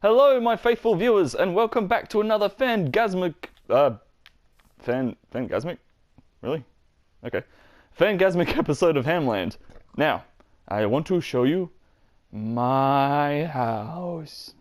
Hello, my faithful viewers, and welcome back to another fangasmic... Fangasmic? Really? Okay. Fangasmic episode of Hamland. Now, I want to show you my house.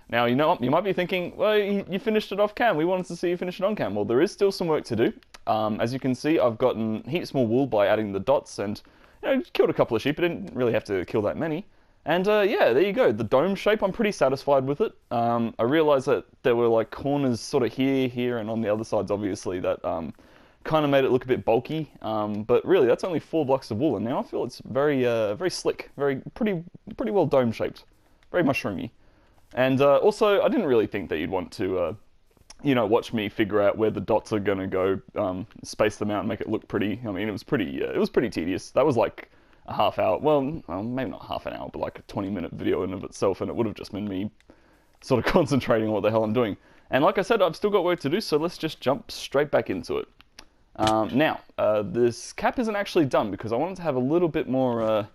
Now, you know, you might be thinking, well, you finished it off cam. We wanted to see you finish it on cam. Well, there is still some work to do. As you can see, I've gotten heaps more wool by adding the dots and, you know, killed a couple of sheep. I didn't really have to kill that many. And yeah, there you go. The dome shape, I'm pretty satisfied with it. I realized that there were like corners sort of here, and on the other sides, obviously, that kind of made it look a bit bulky. But really, that's only 4 blocks of wool, and now I feel it's very, very slick, pretty well dome shaped, very mushroomy. And also, I didn't really think that you'd want to, you know, watch me figure out where the dots are gonna go, space them out, and make it look pretty. I mean, it was pretty tedious. That was like a half hour, well, maybe not half an hour, but like a 20-minute video in of itself, and it would have just been me sort of concentrating on what the hell I'm doing. And like I said, I've still got work to do, so let's just jump straight back into it. Now, this cap isn't actually done because I wanted to have a little bit more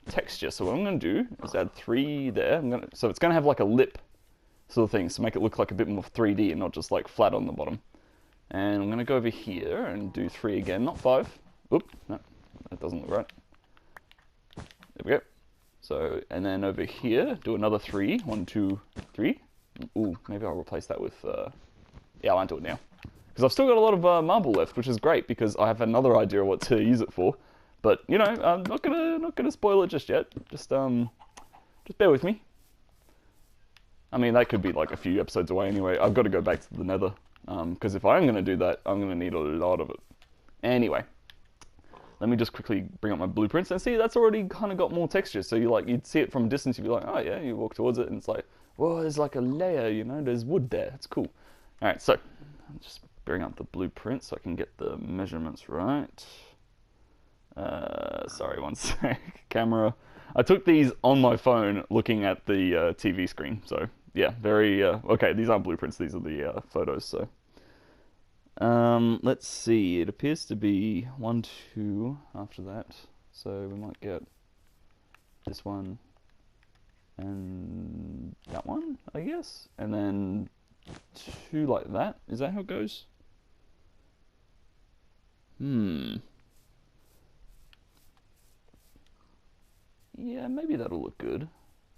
texture, so what I'm going to do is add 3 there. So it's going to have like a lip sort of thing, so make it look like a bit more 3D and not just like flat on the bottom. And I'm going to go over here and do 3 again, not 5. Oop, no, that doesn't look right. There we go. So, and then over here, do another 3. 1, 2, 3. Ooh, maybe I'll replace that with, yeah, I won't do it now. Because I've still got a lot of marble left, which is great, because I have another idea of what to use it for. But, you know, I'm not gonna spoil it just yet. Just bear with me. I mean, that could be like a few episodes away anyway. I've got to go back to the nether. Because if I'm gonna do that, I'm gonna need a lot of it. Anyway. Let me just quickly bring up my blueprints and see that's already kind of got more texture. So you'd see it from a distance, you'd be like, oh yeah, you walk towards it and it's like, well, there's like a layer, you know, there's wood there. It's cool. All right, so I'll just bring up the blueprint so I can get the measurements right. Sorry, one sec. Camera. I took these on my phone looking at the TV screen. So yeah, very, okay, these aren't blueprints, these are the photos, so. Let's see, it appears to be 1, 2 after that, so we might get this one and that one, I guess, and then 2 like that. Is that how it goes? Yeah, maybe that'll look good.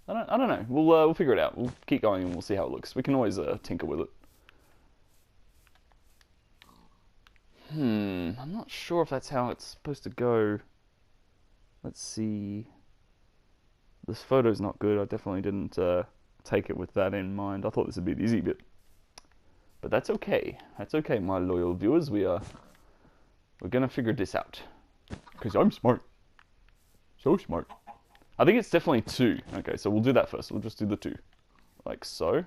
I don't know. We'll figure it out. We'll keep going and we'll see how it looks. We can always tinker with it. I'm not sure if that's how it's supposed to go. Let's see. This photo's not good. I definitely didn't take it with that in mind. I thought this would be the easy bit. But that's okay. That's okay, my loyal viewers. We're gonna figure this out. Because I'm smart. So smart. I think it's definitely 2. Okay, so we'll do that first. We'll just do the 2. Like so.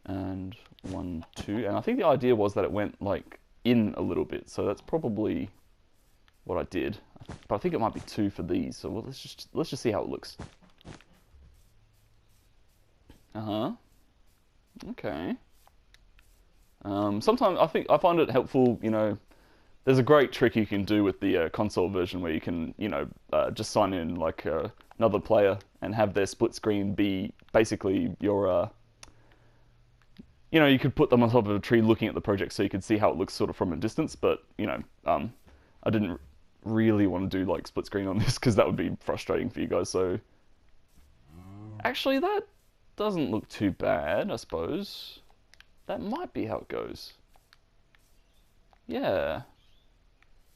And 1, 2, and I think the idea was that it went like in a little bit, so that's probably what I did. But I think it might be 2 for these, so let's just see how it looks. Okay. Sometimes I find it helpful, you know. There's a great trick you can do with the console version where you can, you know, just sign in like another player and have their split screen be basically your. You know, you could put them on top of a tree looking at the project so you could see how it looks sort of from a distance, but, you know, I didn't really want to do, like, split screen on this because that would be frustrating for you guys, so. Actually, that doesn't look too bad, I suppose. That might be how it goes. Yeah.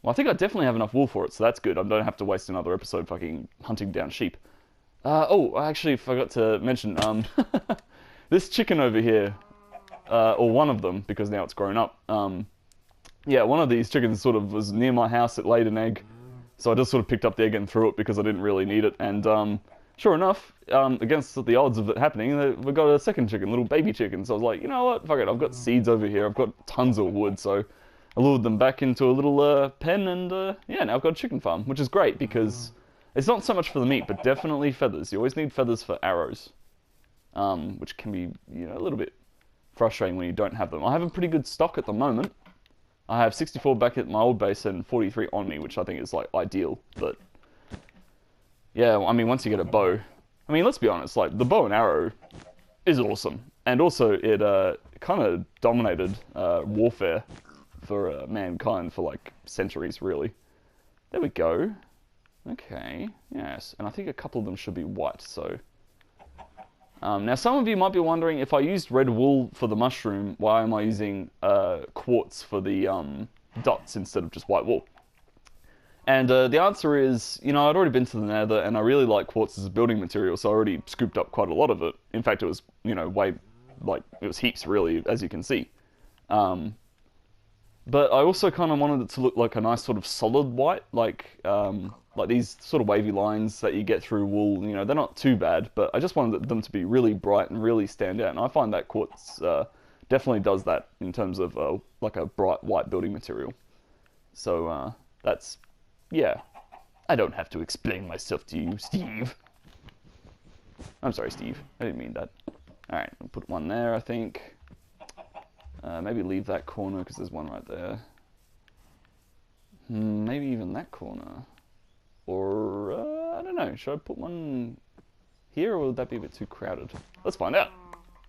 Well, I think I definitely have enough wool for it, so that's good. I don't have to waste another episode fucking hunting down sheep. Oh, I actually forgot to mention, this chicken over here, or one of them, because now it's grown up. Yeah, one of these chickens sort of was near my house. It laid an egg, so I just sort of picked up the egg and threw it because I didn't really need it. And sure enough, against the odds of it happening, we got a second chicken, little baby chicken. So I was like, you know what, fuck it, I've got seeds over here. I've got tons of wood, so I lured them back into a little pen, and yeah, now I've got a chicken farm, which is great because it's not so much for the meat, but definitely feathers. You always need feathers for arrows, which can be, you know, a little bit frustrating when you don't have them. I have a pretty good stock at the moment. I have 64 back at my old base and 43 on me, which I think is like ideal. But yeah, I mean, once you get a bow, I mean, let's be honest, like, the bow and arrow is awesome. And also, it kind of dominated warfare for mankind for, like, centuries, really. There we go. Okay, yes. And I think a couple of them should be white, so... now, some of you might be wondering, if I used red wool for the mushroom, why am I using quartz for the dots instead of just white wool? And the answer is, you know, I'd already been to the Nether, and I really like quartz as a building material, so I already scooped up quite a lot of it. In fact, it was, you know, it was heaps, really, as you can see. But I also kind of wanted it to look like a nice sort of solid white, like these sort of wavy lines that you get through wool. You know, they're not too bad, but I just wanted them to be really bright and really stand out. And I find that quartz definitely does that in terms of like a bright white building material. So that's, yeah. I don't have to explain myself to you, Steve. I'm sorry, Steve. I didn't mean that. Alright, I'll put one there, I think. Maybe leave that corner, because there's one right there. Maybe even that corner. Or, I don't know. Should I put one here, or would that be a bit too crowded? Let's find out.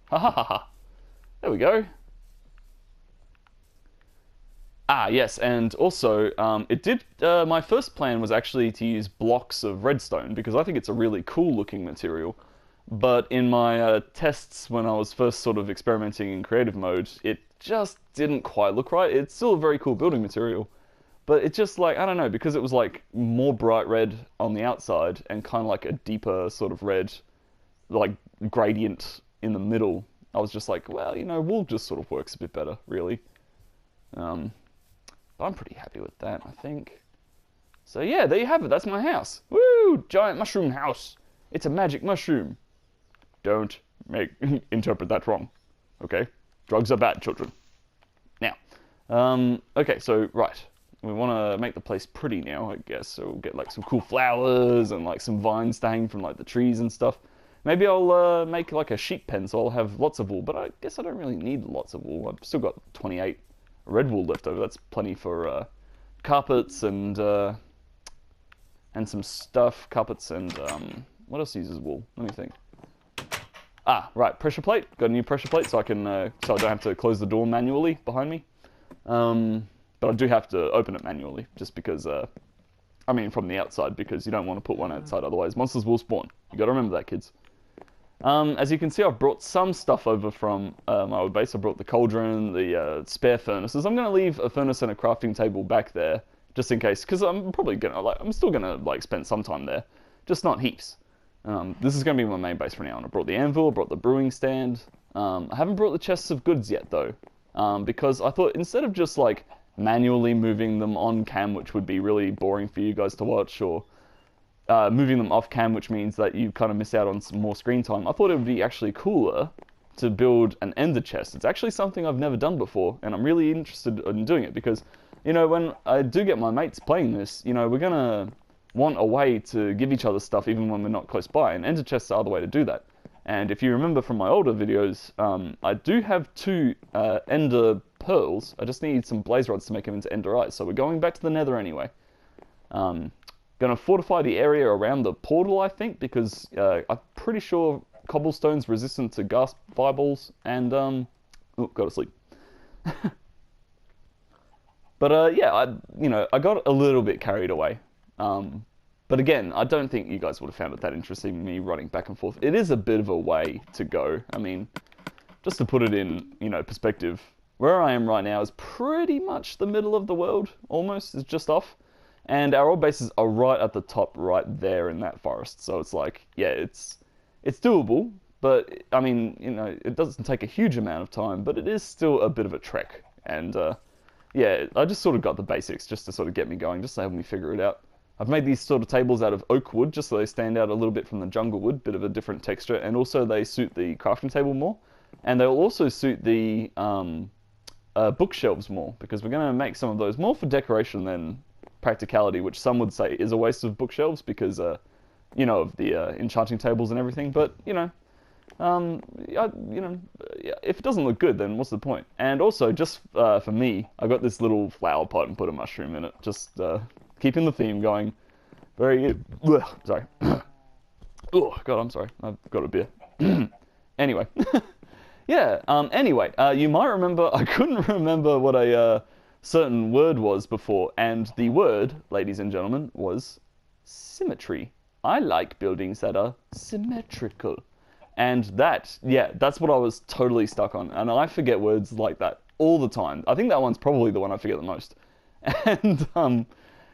Ha ha ha ha. There we go. Ah, yes, and also, my first plan was actually to use blocks of redstone, because I think it's a really cool looking material. But in my tests when I was first sort of experimenting in creative mode, it just didn't quite look right. It's still a very cool building material, but it just, like, I don't know, because it was like more bright red on the outside and kind of like a deeper sort of red, like, gradient in the middle. I was just like, well, you know, wool just sort of works a bit better, really. But I'm pretty happy with that, I think. So yeah, there you have it. That's my house. Woo! Giant mushroom house. It's a magic mushroom. Don't interpret that wrong. Okay? Drugs are bad, children. Now, okay, so, right. We want to make the place pretty now, I guess. So we'll get, like, some cool flowers and, like, some vines to hang from, like, the trees and stuff. Maybe I'll make, like, a sheep pen, so I'll have lots of wool. But I guess I don't really need lots of wool. I've still got 28 red wool left over. That's plenty for carpets and some stuff. Carpets and what else uses wool? Let me think. Ah, right, pressure plate. Got a new pressure plate, so I can so I don't have to close the door manually behind me. But I do have to open it manually, just because. I mean, from the outside, because you don't want to put one outside, otherwise monsters will spawn. You got to remember that, kids. As you can see, I've brought some stuff over from my old base. I brought the cauldron, the spare furnaces. I'm going to leave a furnace and a crafting table back there, just in case, because I'm probably going to, like, I'm still going to, like, spend some time there, just not heaps. This is going to be my main base for now, and I brought the anvil, I brought the brewing stand. I haven't brought the chests of goods yet, though, because I thought instead of just, like, manually moving them on cam, which would be really boring for you guys to watch, or moving them off cam, which means that you kind of miss out on some more screen time, I thought it would be actually cooler to build an ender chest. It's actually something I've never done before, and I'm really interested in doing it, because, you know, when I do get my mates playing this, you know, we're going to want a way to give each other stuff even when we're not close by, and ender chests are the way to do that. And if you remember from my older videos, I do have 2 ender pearls. I just need some blaze rods to make them into ender eyes, so we're going back to the nether anyway. Gonna fortify the area around the portal, I think, because I'm pretty sure cobblestone's resistant to ghast fireballs, and oh, go to sleep. But yeah, I got a little bit carried away. But again, I don't think you guys would have found it that interesting, me running back and forth. It is a bit of a way to go. I mean, just to put it in, you know, perspective, where I am right now is pretty much the middle of the world, almost. It's just off. And our old bases are right at the top, right there in that forest. So it's like, yeah, it's doable. But, I mean, you know, it doesn't take a huge amount of time, but it is still a bit of a trek. And, yeah, I just sort of got the basics just to sort of get me going, just to help me figure it out. I've made these sort of tables out of oak wood, just so they stand out a little bit from the jungle wood, bit of a different texture, and also they suit the crafting table more. And they'll also suit the bookshelves more, because we're going to make some of those more for decoration than practicality, which some would say is a waste of bookshelves, because, you know, of the enchanting tables and everything, but, you know, if it doesn't look good, then what's the point? And also, just for me, I got this little flower pot and put a mushroom in it, just keeping the theme going. Very, sorry. Oh, God, I'm sorry. I've got a beer. Anyway. Yeah, anyway, you might remember, I couldn't remember what a certain word was before, and the word, ladies and gentlemen, was symmetry. I like buildings that are symmetrical. And that, yeah, that's what I was totally stuck on. And I forget words like that all the time. I think that one's probably the one I forget the most. And,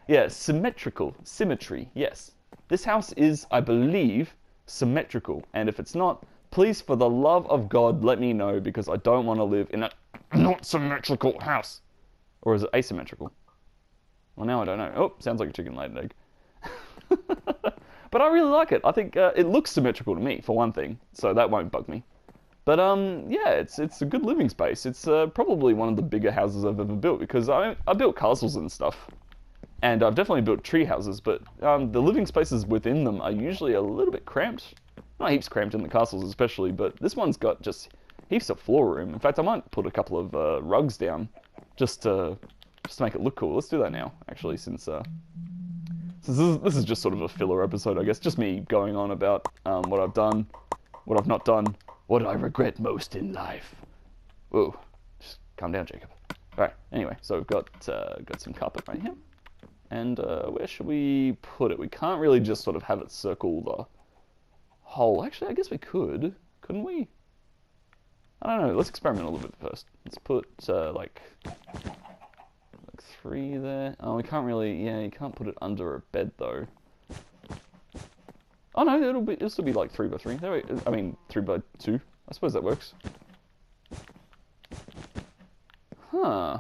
yeah, symmetrical, symmetry, yes. This house is, I believe, symmetrical. And if it's not, please, for the love of God, let me know, because I don't want to live in a not symmetrical house. Or is it asymmetrical? Well, now I don't know. Oh, sounds like a chicken laid an egg. But I really like it. I think it looks symmetrical to me, for one thing, so that won't bug me. But yeah, it's a good living space. It's probably one of the bigger houses I've ever built, because I built castles and stuff. And I've definitely built tree houses, but the living spaces within them are usually a little bit cramped. Not heaps cramped in the castles especially, but this one's got just heaps of floor room. In fact, I might put a couple of rugs down just to make it look cool. Let's do that now, actually, since this is just sort of a filler episode, I guess. Just me going on about what I've done, what I've not done, what I regret most in life. Whoa, just calm down, Jacob. All right, anyway, so we've got some carpet right here. And where should we put it? We can't really just sort of have it circle the hole. Actually, I guess we could. Couldn't we? I don't know. Let's experiment a little bit first. Let's put like 3 there. Oh, we can't really. Yeah, you can't put it under a bed though. Oh no, it'll still be like 3 by 3. There we, I mean 3 by 2. I suppose that works. Huh.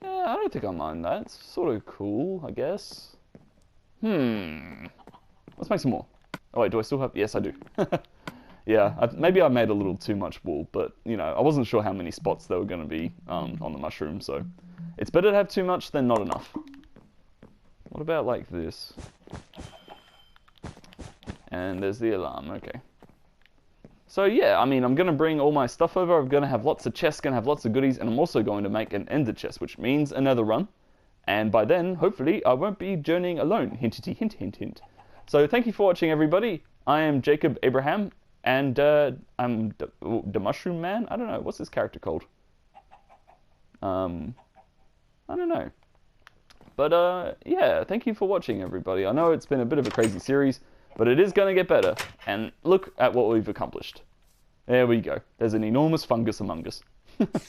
Yeah, I don't think I mind that. It's sort of cool, I guess. Let's make some more. Oh wait, do I still have... Yes, I do. Yeah, maybe I made a little too much wool, but, you know, I wasn't sure how many spots there were going to be on the mushroom, so... It's better to have too much than not enough. What about like this? And there's the alarm, okay. So yeah, I mean, I'm going to bring all my stuff over. I'm going to have lots of chests, going to have lots of goodies, and I'm also going to make an ender chest, which means another run. And by then, hopefully, I won't be journeying alone. Hintity hint, hint, hint. So thank you for watching, everybody. I am Jacob Abraham, and I'm the Mushroom Man. I don't know, what's this character called? I don't know. But yeah, thank you for watching, everybody. I know it's been a bit of a crazy series, but it is going to get better. And look at what we've accomplished. There we go. There's an enormous fungus among us.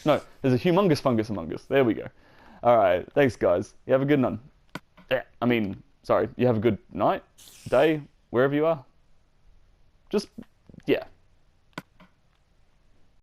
No, there's a humongous fungus among us. There we go. All right. Thanks, guys. You have a good one. Yeah, I mean, sorry. You have a good night, day, wherever you are. Just, yeah.